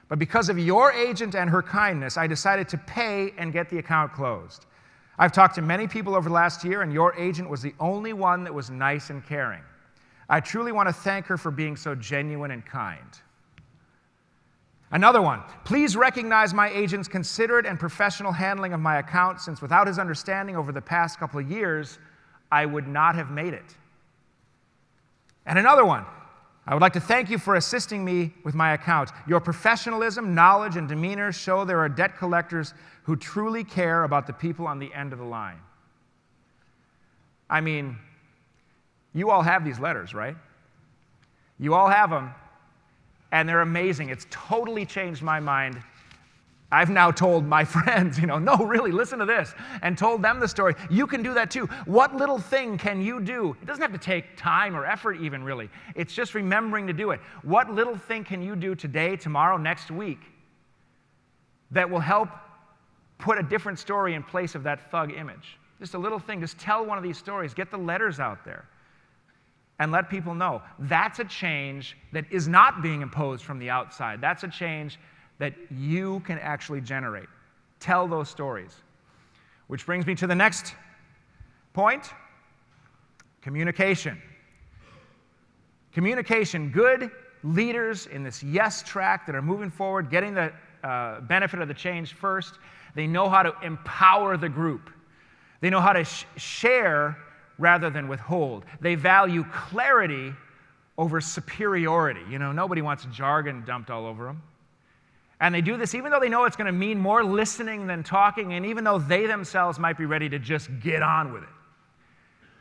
But because of your agent and her kindness, I decided to pay and get the account closed. I've talked to many people over the last year, and your agent was the only one that was nice and caring. I truly want to thank her for being so genuine and kind. Another one. Please recognize my agent's considerate and professional handling of my account, since without his understanding over the past couple of years, I would not have made it. And another one. I would like to thank you for assisting me with my account. Your professionalism, knowledge, and demeanor show there are debt collectors who truly care about the people on the end of the line. I mean, you all have these letters, right? You all have them, and they're amazing. It's totally changed my mind. I've now told my friends, no, really, listen to this, and told them the story. You can do that too. What little thing can you do? It doesn't have to take time or effort even, really. It's just remembering to do it. What little thing can you do today, tomorrow, next week that will help put a different story in place of that thug image? Just a little thing. Just tell one of these stories. Get the letters out there and let people know. That's a change that is not being imposed from the outside. That's a change that you can actually generate. Tell those stories. Which brings me to the next point, communication. Communication. Good leaders in this yes track that are moving forward, getting the benefit of the change first, they know how to empower the group. They know how to share rather than withhold. They value clarity over superiority. Nobody wants jargon dumped all over them. And they do this even though they know it's going to mean more listening than talking, and even though they themselves might be ready to just get on with it.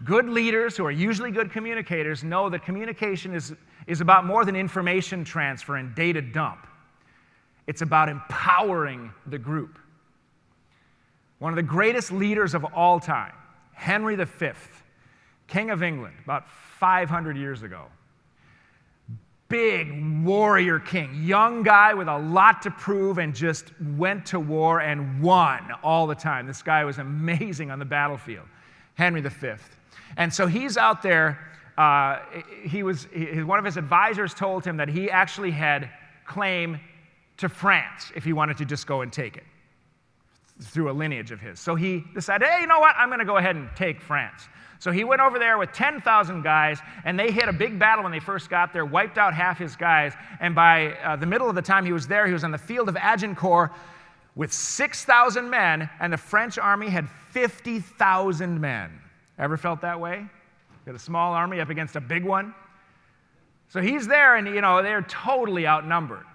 Good leaders, who are usually good communicators, know that communication is about more than information transfer and data dump. It's about empowering the group. One of the greatest leaders of all time, Henry V, King of England, about 500 years ago. Big warrior king, young guy with a lot to prove, and just went to war and won all the time. This guy was amazing on the battlefield, Henry V. And so he's out there. One of his advisors told him that he actually had claim to France if he wanted to just go and take it through a lineage of his. So he decided, hey, you know what? I'm going to go ahead and take France. So he went over there with 10,000 guys, and they hit a big battle when they first got there, wiped out half his guys, and by the middle of the time he was there, he was on the field of Agincourt with 6,000 men, and the French army had 50,000 men. Ever felt that way? Got a small army up against a big one? So he's there, and they're totally outnumbered.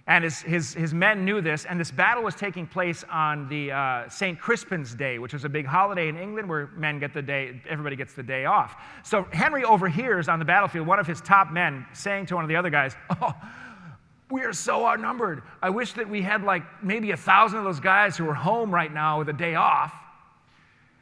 And his men knew this, and this battle was taking place on the St. Crispin's Day, which was a big holiday in England where everybody gets the day off. So Henry overhears on the battlefield one of his top men saying to one of the other guys, "Oh, we are so outnumbered. I wish that we had maybe 1,000 of those guys who are home right now with a day off."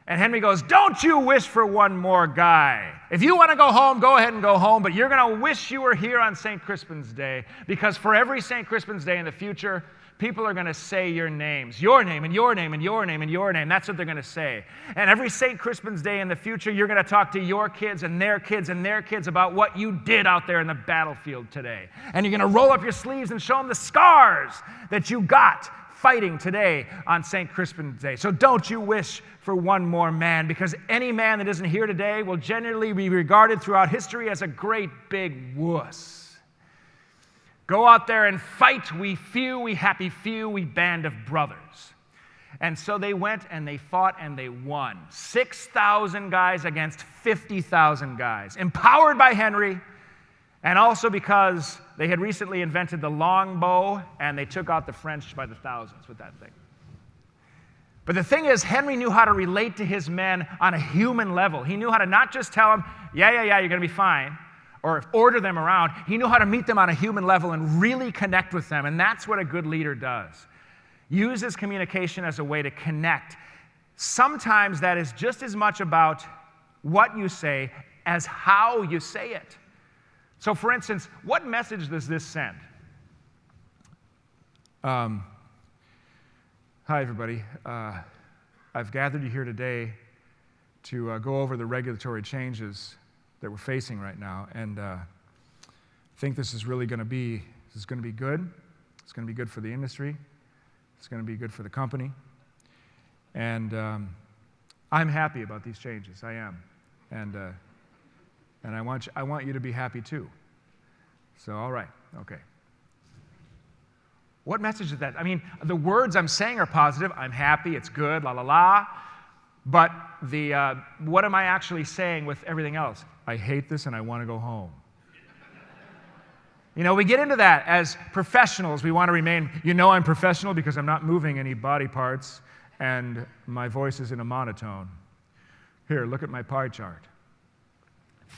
And Henry goes, "Don't you wish for one more guy. If you want to go home, go ahead and go home, but you're going to wish you were here on St. Crispin's Day, because for every St. Crispin's Day in the future, people are going to say your names, your name and your name and your name and your name. That's what they're going to say. And every St. Crispin's Day in the future, you're going to talk to your kids and their kids and their kids about what you did out there in the battlefield today. And you're going to roll up your sleeves and show them the scars that you got fighting today on St. Crispin's Day. So don't you wish for one more man, because any man that isn't here today will generally be regarded throughout history as a great big wuss. Go out there and fight, we few, we happy few, we band of brothers." And so they went and they fought and they won. 6,000 guys against 50,000 guys, empowered by Henry, and also because they had recently invented the longbow and they took out the French by the thousands with that thing. But the thing is, Henry knew how to relate to his men on a human level. He knew how to not just tell them, yeah, you're going to be fine, or order them around. He knew how to meet them on a human level and really connect with them, and that's what a good leader does. Uses communication as a way to connect. Sometimes that is just as much about what you say as how you say it. So, for instance, what message does this send? Hi, everybody. I've gathered you here today to go over the regulatory changes that we're facing right now, and I think this is really going to be good. It's going to be good for the industry. It's going to be good for the company. And I'm happy about these changes. I am. And I want you to be happy too. So, all right, okay. What message is that? I mean, the words I'm saying are positive. I'm happy, it's good, la la la. But what am I actually saying with everything else? I hate this and I want to go home. You know, we get into that as professionals. We want to remain, I'm professional because I'm not moving any body parts and my voice is in a monotone. Here, look at my pie chart.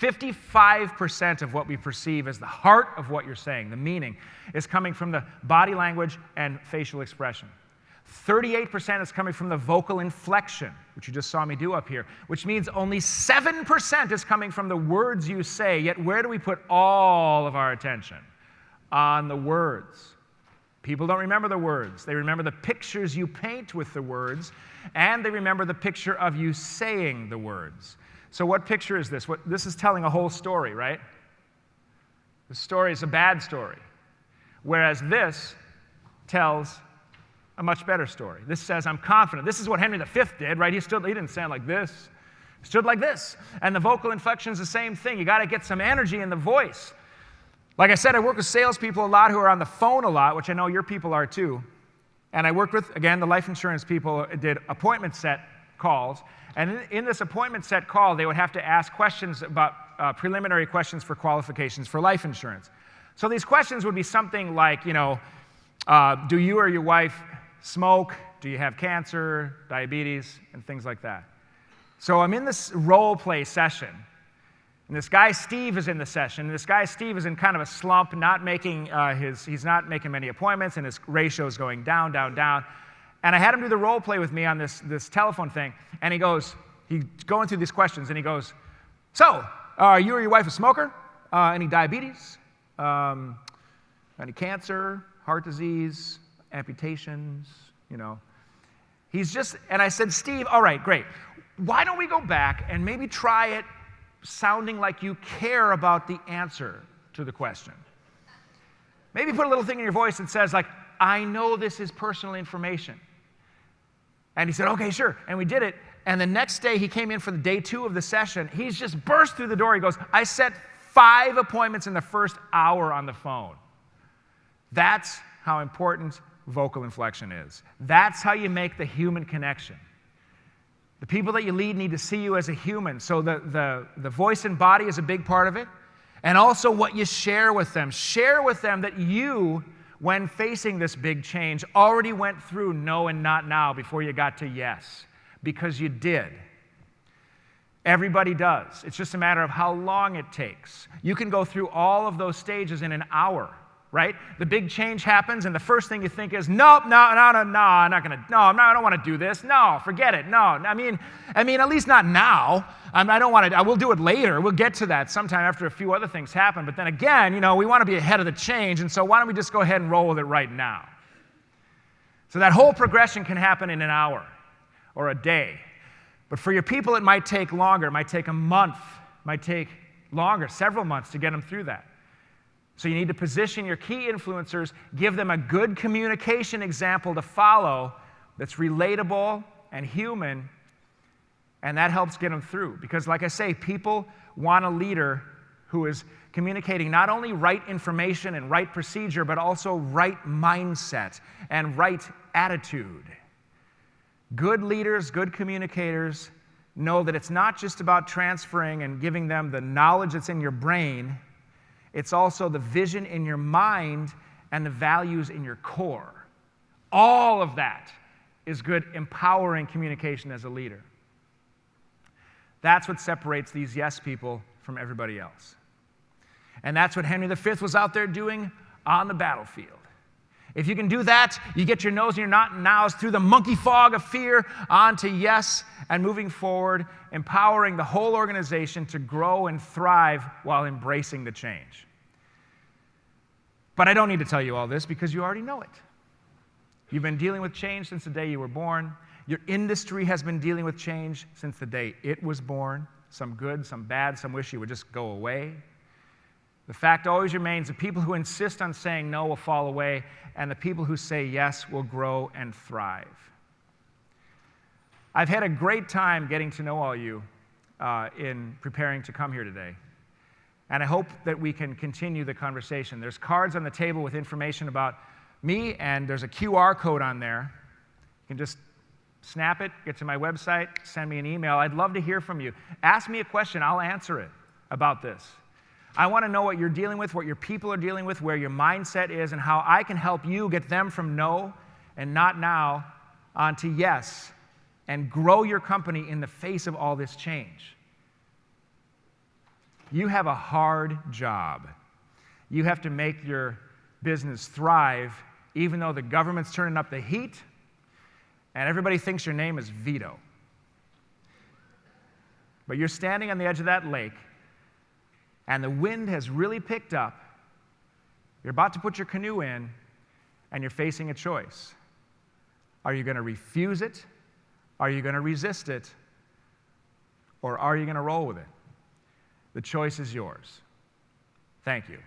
55% of what we perceive as the heart of what you're saying, the meaning, is coming from the body language and facial expression. 38% is coming from the vocal inflection, which you just saw me do up here, which means only 7% is coming from the words you say. Yet where do we put all of our attention? On the words. People don't remember the words. They remember the pictures you paint with the words, and they remember the picture of you saying the words. So what picture is this? This is telling a whole story, right? The story is a bad story, whereas this tells a much better story. This says, I'm confident. This is what Henry V did, right? He didn't stand like this. He stood like this. And the vocal inflection is the same thing. You got to get some energy in the voice. Like I said, I work with salespeople a lot who are on the phone a lot, which I know your people are too. And I worked with, again, the life insurance people did appointment set calls. And in this appointment set call, they would have to ask questions about preliminary questions for qualifications for life insurance. So these questions would be something like, do you or your wife smoke? Do you have cancer, diabetes, and things like that? So I'm in this role play session, and this guy Steve is in the session. And this guy Steve is in kind of a slump, he's not making many appointments, and his ratio is going down, down, down. And I had him do the role play with me on this telephone thing, and he's going through these questions, and he goes, so, are you or your wife a smoker? Any diabetes? Any cancer, heart disease, amputations, and I said, Steve, all right, great. Why don't we go back and maybe try it sounding like you care about the answer to the question? Maybe put a little thing in your voice that says, like, I know this is personal information. And he said, okay, sure. And we did it. And the next day, he came in for the day 2 of the session. He's just burst through the door. He goes, I set 5 appointments in the first hour on the phone. That's how important vocal inflection is. That's how you make the human connection. The people that you lead need to see you as a human. So the voice and body is a big part of it. And also what you share with them. Share with them that you, when facing this big change, already went through no and not now before you got to yes. Because you did. Everybody does. It's just a matter of how long it takes. You can go through all of those stages in an hour, right? The big change happens, and the first thing you think is, nope, no, I'm not going to, no, I don't want to do this. No, forget it. No, I mean, at least not now. I don't want to, I will do it later. We'll get to that sometime after a few other things happen. But then again, we want to be ahead of the change, and so why don't we just go ahead and roll with it right now? So that whole progression can happen in an hour or a day. But for your people, it might take longer. It might take a month. It might take longer, several months to get them through that. So you need to position your key influencers, give them a good communication example to follow that's relatable and human, and that helps get them through. Because like I say, people want a leader who is communicating not only right information and right procedure, but also right mindset and right attitude. Good leaders, good communicators know that it's not just about transferring and giving them the knowledge that's in your brain, it's also the vision in your mind and the values in your core. All of that is good, empowering communication as a leader. That's what separates these yes people from everybody else. And that's what Henry V was out there doing on the battlefield. If you can do that, you get your no's and your not and now's through the monkey fog of fear onto yes and moving forward, empowering the whole organization to grow and thrive while embracing the change. But I don't need to tell you all this because you already know it. You've been dealing with change since the day you were born. Your industry has been dealing with change since the day it was born. Some good, some bad, some wish you would just go away. The fact always remains the people who insist on saying no will fall away, and the people who say yes will grow and thrive. I've had a great time getting to know all you in preparing to come here today. And I hope that we can continue the conversation. There's cards on the table with information about me, and there's a QR code on there. You can just snap it, get to my website, send me an email. I'd love to hear from you. Ask me a question, I'll answer it about this. I want to know what you're dealing with, what your people are dealing with, where your mindset is, and how I can help you get them from no and not now onto yes and grow your company in the face of all this change. You have a hard job. You have to make your business thrive even though the government's turning up the heat and everybody thinks your name is Vito. But you're standing on the edge of that lake and the wind has really picked up. You're about to put your canoe in, and you're facing a choice. Are you going to refuse it? Are you going to resist it? Or are you going to roll with it? The choice is yours. Thank you.